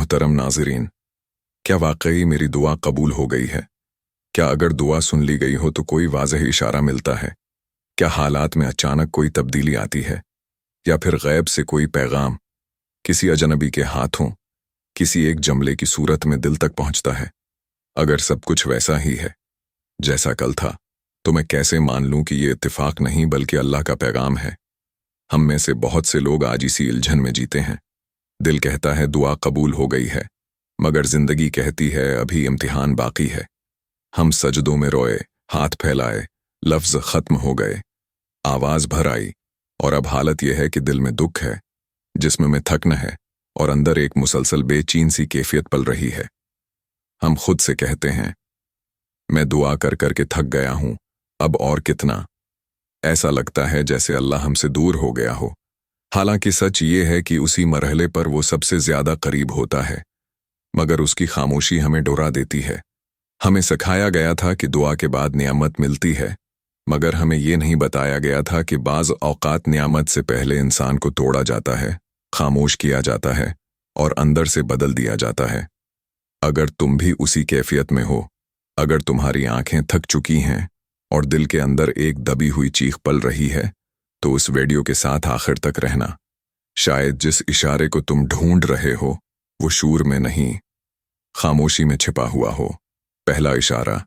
मोहतरम नाज़रीन, क्या वाकई मेरी दुआ कबूल हो गई है? क्या अगर दुआ सुन ली गई हो तो कोई वाज़ह इशारा मिलता है? क्या हालात में अचानक कोई तब्दीली आती है? या फिर गैब से कोई पैगाम किसी अजनबी के हाथों किसी एक जमले की सूरत में दिल तक पहुंचता है? अगर सब कुछ वैसा ही है जैसा कल था, तो मैं कैसे मान लूं कि ये इत्तिफाक नहीं बल्कि अल्लाह का पैगाम है? हम में से बहुत से लोग आज इसी उलझन में जीते हैं। दिल कहता है दुआ कबूल हो गई है, मगर जिंदगी कहती है अभी इम्तिहान बाकी है। हम सजदों में रोए, हाथ फैलाए, लफ्ज खत्म हो गए, आवाज भर आई, और अब हालत यह है कि दिल में दुख है, जिस्म में थकन है, और अंदर एक मुसलसल बेचैन सी कैफियत पल रही है। हम खुद से कहते हैं, मैं दुआ कर कर के थक गया हूं, अब और कितना। ऐसा लगता है जैसे अल्लाह हमसे दूर हो गया हो। हालांकि सच ये है कि उसी मरहले पर वो सबसे ज्यादा करीब होता है, मगर उसकी खामोशी हमें डरा देती है। हमें सिखाया गया था कि दुआ के बाद नियामत मिलती है, मगर हमें ये नहीं बताया गया था कि बाज़ औकात नियामत से पहले इंसान को तोड़ा जाता है, खामोश किया जाता है और अंदर से बदल दिया जाता है। अगर तुम भी उसी कैफियत में हो, अगर तुम्हारी आंखें थक चुकी हैं और दिल के अंदर एक दबी हुई चीख पल रही है, तो उस वीडियो के साथ आखिर तक रहना। शायद जिस इशारे को तुम ढूंढ रहे हो वो शूर में नहीं, खामोशी में छिपा हुआ हो। पहला इशारा।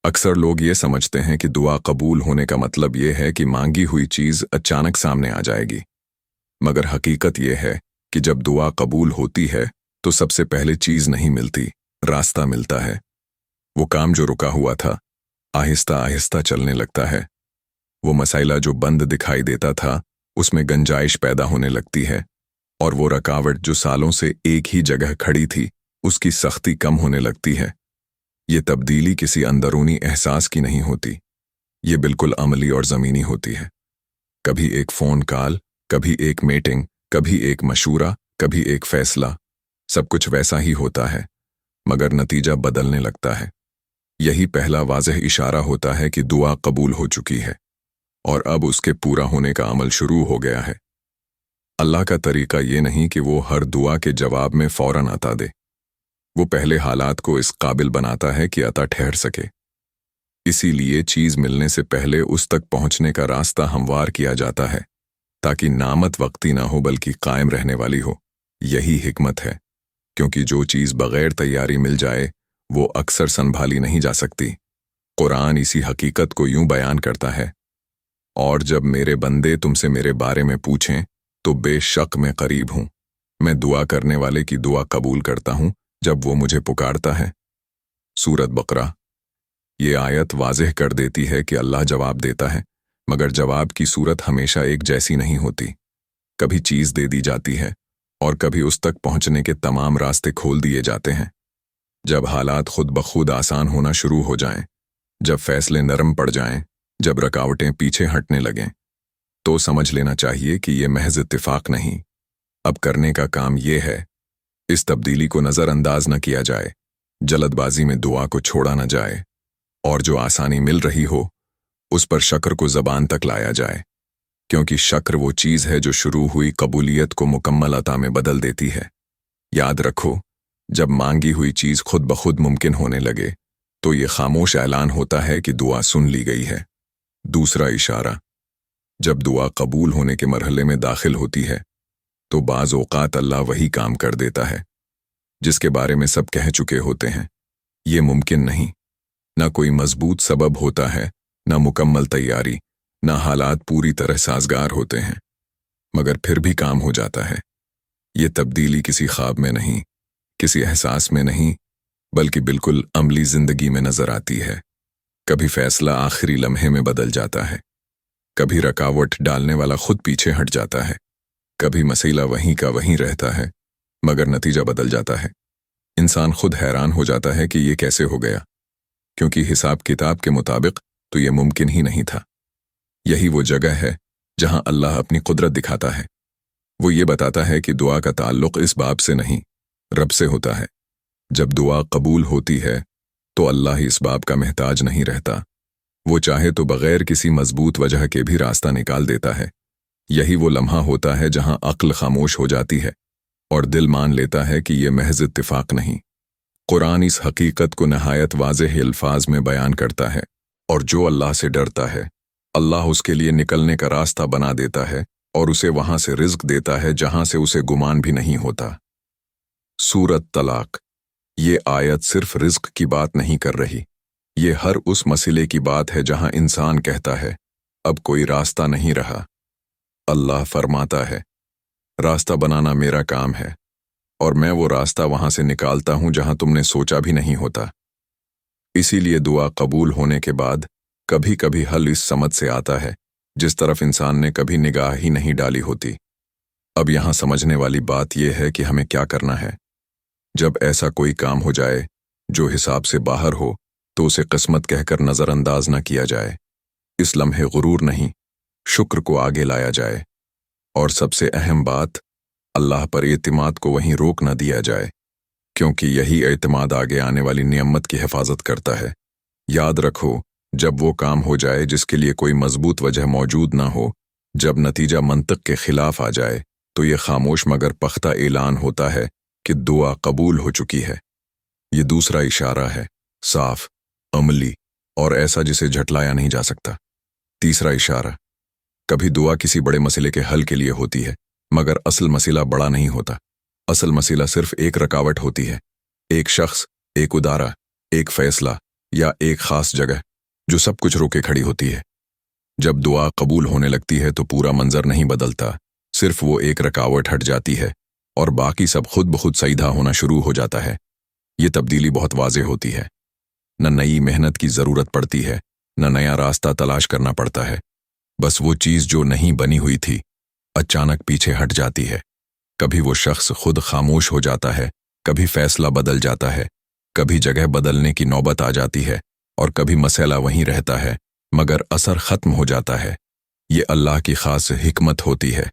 अक्सर लोग ये समझते हैं कि दुआ कबूल होने का मतलब ये है कि मांगी हुई चीज अचानक सामने आ जाएगी, मगर हकीकत ये है कि जब दुआ कबूल होती है तो सबसे पहले चीज नहीं मिलती, रास्ता मिलता है। वो काम जो रुका हुआ था आहिस्ता आहिस्ता चलने लगता है। वो मसाइला जो बंद दिखाई देता था उसमें गंजाइश पैदा होने लगती है, और वो रुकावट जो सालों से एक ही जगह खड़ी थी उसकी सख्ती कम होने लगती है। ये तब्दीली किसी अंदरूनी एहसास की नहीं होती, ये बिल्कुल अमली और ज़मीनी होती है। कभी एक फ़ोन कॉल, कभी एक मीटिंग, कभी एक मशूरा, कभी एक फैसला, सब कुछ वैसा ही होता है, मगर नतीजा बदलने लगता है। यही पहला वाज़ह इशारा होता है कि दुआ कबूल हो चुकी है और अब उसके पूरा होने का अमल शुरू हो गया है। अल्लाह का तरीका ये नहीं कि वो हर दुआ के जवाब में फ़ौरन अता दे। वो पहले हालात को इस काबिल बनाता है कि अता ठहर सके। इसीलिए चीज़ मिलने से पहले उस तक पहुंचने का रास्ता हमवार किया जाता है, ताकि नामत वक्ती ना हो बल्कि कायम रहने वाली हो। यही हिकमत है, क्योंकि जो चीज़ बग़ैर तैयारी मिल जाए वो अक्सर संभाली नहीं जा सकती। कुरान इसी हकीकत को यूं बयान करता है, और जब मेरे बंदे तुमसे मेरे बारे में पूछें तो बेशक मैं करीब हूं। मैं दुआ करने वाले की दुआ कबूल करता हूं जब वो मुझे पुकारता है। सूरत बकरा। ये आयत वाज़ेह कर देती है कि अल्लाह जवाब देता है, मगर जवाब की सूरत हमेशा एक जैसी नहीं होती। कभी चीज़ दे दी जाती है और कभी उस तक पहुंचने के तमाम रास्ते खोल दिए जाते हैं। जब हालात खुद ब खुद आसान होना शुरू हो जाएं, जब फैसले नरम पड़ जाएं, जब रुकावटें पीछे हटने लगें, तो समझ लेना चाहिए कि ये महज इत्तिफाक नहीं। अब करने का काम ये है, इस तब्दीली को नज़रअंदाज न किया जाए, जल्दबाजी में दुआ को छोड़ा न जाए, और जो आसानी मिल रही हो उस पर शक्र को ज़बान तक लाया जाए, क्योंकि शक्र वो चीज़ है जो शुरू हुई कबूलियत को मुकम्मल अता में बदल देती है। याद रखो, जब मांगी हुई चीज़ खुद ब खुद मुमकिन होने लगे तो ये खामोश ऐलान होता है कि दुआ सुन ली गई है। दूसरा इशारा। जब दुआ कबूल होने के मरहले में दाखिल होती है तो बाज़ औक़ात अल्लाह वही काम कर देता है जिसके बारे में सब कह चुके होते हैं। ये मुमकिन नहीं, ना कोई मजबूत सबब होता है, ना मुकम्मल तैयारी, ना हालात पूरी तरह साजगार होते हैं, मगर फिर भी काम हो जाता है। ये तब्दीली किसी ख्वाब में नहीं, किसी एहसास में नहीं, बल्कि बिल्कुल अमली ज़िंदगी में नज़र आती है। कभी फैसला आखिरी लम्हे में बदल जाता है, कभी रुकावट डालने वाला खुद पीछे हट जाता है, कभी मसला वहीं का वहीं रहता है, मगर नतीजा बदल जाता है। इंसान खुद हैरान हो जाता है कि ये कैसे हो गया, क्योंकि हिसाब किताब के मुताबिक तो ये मुमकिन ही नहीं था। यही वो जगह है जहां अल्लाह अपनी कुदरत दिखाता है। वो ये बताता है कि दुआ का ताल्लुक इस बाब से नहीं, रब से होता है। जब दुआ कबूल होती है तो अल्लाह इस बाब का महताज नहीं रहता। वो चाहे तो बग़ैर किसी मजबूत वजह के भी रास्ता निकाल देता है। यही वो लम्हा होता है जहां अक्ल खामोश हो जाती है اور دل مان لیتا ہے کہ یہ محض اتفاق نہیں۔ قرآن اس حقیقت کو نہایت واضح الفاظ میں بیان کرتا ہے، اور جو اللہ سے ڈرتا ہے اللہ اس کے لیے نکلنے کا راستہ بنا دیتا ہے اور اسے وہاں سے رزق دیتا ہے جہاں سے اسے گمان بھی نہیں ہوتا۔ سورۃ طلاق۔ یہ آیت صرف رزق کی بات نہیں کر رہی، یہ ہر اس مسئلے کی بات ہے جہاں انسان کہتا ہے اب کوئی راستہ نہیں رہا۔ اللہ فرماتا ہے راستہ بنانا میرا کام ہے، اور میں وہ راستہ وہاں سے نکالتا ہوں جہاں تم نے سوچا بھی نہیں ہوتا۔ اسی لیے دعا قبول ہونے کے بعد کبھی کبھی حل اس سمت سے آتا ہے جس طرف انسان نے کبھی نگاہ ہی نہیں ڈالی ہوتی۔ اب یہاں سمجھنے والی بات یہ ہے کہ ہمیں کیا کرنا ہے۔ جب ایسا کوئی کام ہو جائے جو حساب سے باہر ہو تو اسے قسمت کہہ کر نظر انداز نہ کیا جائے۔ اس لمحے غرور نہیں، شکر کو آگے لایا جائے، اور سب سے اہم بات اللہ پر اعتماد کو وہیں روک نہ دیا جائے، کیونکہ یہی اعتماد آگے آنے والی نعمت کی حفاظت کرتا ہے۔ یاد رکھو، جب وہ کام ہو جائے جس کے لیے کوئی مضبوط وجہ موجود نہ ہو، جب نتیجہ منطق کے خلاف آ جائے تو یہ خاموش مگر پختہ اعلان ہوتا ہے کہ دعا قبول ہو چکی ہے۔ یہ دوسرا اشارہ ہے، صاف، عملی اور ایسا جسے جھٹلایا نہیں جا سکتا۔ تیسرا اشارہ، کبھی دعا کسی بڑے مسئلے کے حل کے لیے ہوتی ہے، مگر اصل مسئلہ بڑا نہیں ہوتا۔ اصل مسئلہ صرف ایک رکاوٹ ہوتی ہے، ایک شخص، ایک ادارہ، ایک فیصلہ یا ایک خاص جگہ جو سب کچھ روکے کھڑی ہوتی ہے۔ جب دعا قبول ہونے لگتی ہے تو پورا منظر نہیں بدلتا، صرف وہ ایک رکاوٹ ہٹ جاتی ہے اور باقی سب خود بخود سیدھا ہونا شروع ہو جاتا ہے۔ یہ تبدیلی بہت واضح ہوتی ہے، نہ نئی محنت کی ضرورت پڑتی ہے، نہ نیا راستہ تلاش کرنا پڑتا ہے، بس وہ چیز جو نہیں بنی ہوئی تھی اچانک پیچھے ہٹ جاتی ہے۔ کبھی وہ شخص خود خاموش ہو جاتا ہے، کبھی فیصلہ بدل جاتا ہے، کبھی جگہ بدلنے کی نوبت آ جاتی ہے، اور کبھی مسئلہ وہیں رہتا ہے مگر اثر ختم ہو جاتا ہے۔ یہ اللہ کی خاص حکمت ہوتی ہے۔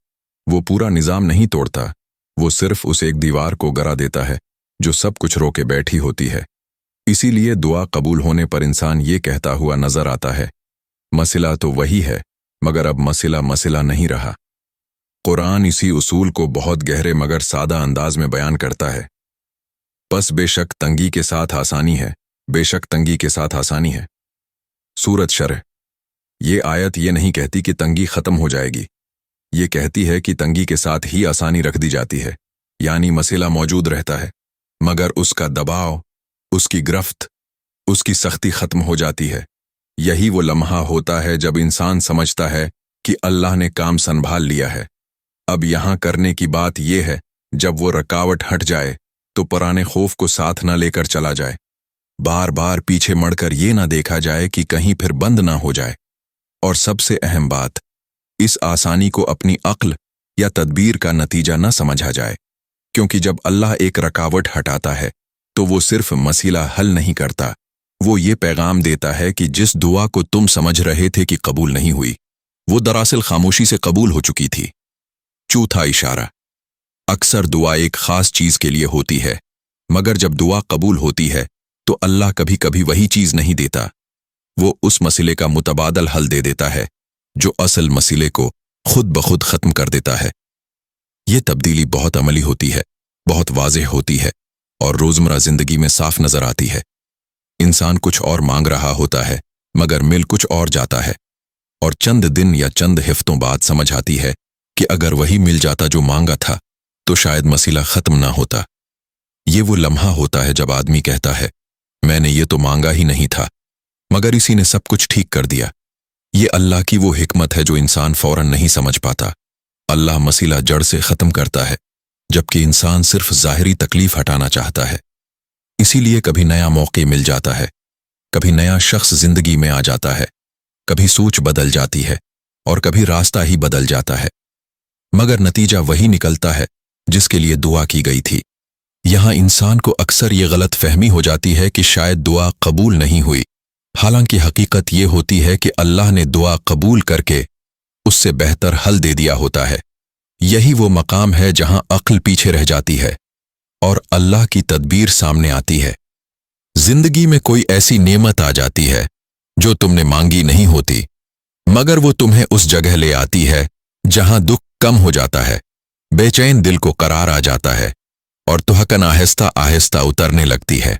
وہ پورا نظام نہیں توڑتا، وہ صرف اس ایک دیوار کو گرا دیتا ہے جو سب کچھ روکے بیٹھی ہوتی ہے۔ اسی لیے دعا قبول ہونے پر انسان یہ کہتا ہوا نظر آتا ہے، مسئلہ تو وہی ہے مگر اب مسئلہ نہیں رہا۔ قرآن اسی اصول کو بہت گہرے مگر سادہ انداز میں بیان کرتا ہے۔ پس بے شک تنگی کے ساتھ آسانی ہے، بے شک تنگی کے ساتھ آسانی ہے۔ سورۃ شرح۔ یہ آیت یہ نہیں کہتی کہ تنگی ختم ہو جائے گی، یہ کہتی ہے کہ تنگی کے ساتھ ہی آسانی رکھ دی جاتی ہے، یعنی مسئلہ موجود رہتا ہے مگر اس کا دباؤ، اس کی گرفت، اس کی سختی ختم ہو جاتی ہے۔ یہی وہ لمحہ ہوتا ہے جب انسان سمجھتا ہے کہ اللہ نے کام سنبھال لیا ہے۔ اب یہاں کرنے کی بات یہ ہے، جب وہ رکاوٹ ہٹ جائے تو پرانے خوف کو ساتھ نہ لے کر چلا جائے، بار بار پیچھے مڑ کر یہ نہ دیکھا جائے کہ کہیں پھر بند نہ ہو جائے، اور سب سے اہم بات، اس آسانی کو اپنی عقل یا تدبیر کا نتیجہ نہ سمجھا جائے، کیونکہ جب اللہ ایک رکاوٹ ہٹاتا ہے تو وہ صرف مسئلہ حل نہیں کرتا، وہ یہ پیغام دیتا ہے کہ جس دعا کو تم سمجھ رہے تھے کہ قبول نہیں ہوئی، وہ دراصل خاموشی سے قبول ہو چکی تھی۔ چوتھا اشارہ، اکثر دعا ایک خاص چیز کے لیے ہوتی ہے، مگر جب دعا قبول ہوتی ہے تو اللہ کبھی کبھی وہی چیز نہیں دیتا، وہ اس مسئلے کا متبادل حل دے دیتا ہے جو اصل مسئلے کو خود بخود ختم کر دیتا ہے۔ یہ تبدیلی بہت عملی ہوتی ہے، بہت واضح ہوتی ہے، اور روزمرہ زندگی میں صاف نظر آتی ہے۔ انسان کچھ اور مانگ رہا ہوتا ہے مگر مل کچھ اور جاتا ہے، اور چند دن یا چند ہفتوں بعد سمجھ آتی ہے کہ اگر وہی مل جاتا جو مانگا تھا تو شاید مسئلہ ختم نہ ہوتا۔ یہ وہ لمحہ ہوتا ہے جب آدمی کہتا ہے میں نے یہ تو مانگا ہی نہیں تھا مگر اسی نے سب کچھ ٹھیک کر دیا۔ یہ اللہ کی وہ حکمت ہے جو انسان فوراً نہیں سمجھ پاتا۔ اللہ مسئلہ جڑ سے ختم کرتا ہے جبکہ انسان صرف ظاہری تکلیف ہٹانا چاہتا ہے۔ اسی لیے کبھی نیا موقع مل جاتا ہے، کبھی نیا شخص زندگی میں آ جاتا ہے، کبھی سوچ بدل جاتی ہے اور کبھی راستہ ہی بدل جاتا ہے، مگر نتیجہ وہی نکلتا ہے جس کے لیے دعا کی گئی تھی۔ یہاں انسان کو اکثر یہ غلط فہمی ہو جاتی ہے کہ شاید دعا قبول نہیں ہوئی، حالانکہ حقیقت یہ ہوتی ہے کہ اللہ نے دعا قبول کر کے اس سے بہتر حل دے دیا ہوتا ہے۔ یہی وہ مقام ہے جہاں عقل پیچھے رہ جاتی ہے اور اللہ کی تدبیر سامنے آتی ہے۔ زندگی میں کوئی ایسی نعمت آ جاتی ہے جو تم نے مانگی نہیں ہوتی، مگر وہ تمہیں اس جگہ لے آتی ہے جہاں دکھ کم ہو جاتا ہے، बेचैन दिल को करार आ जाता है और तुहकन आहिस्ता आहिस्ता उतरने लगती है।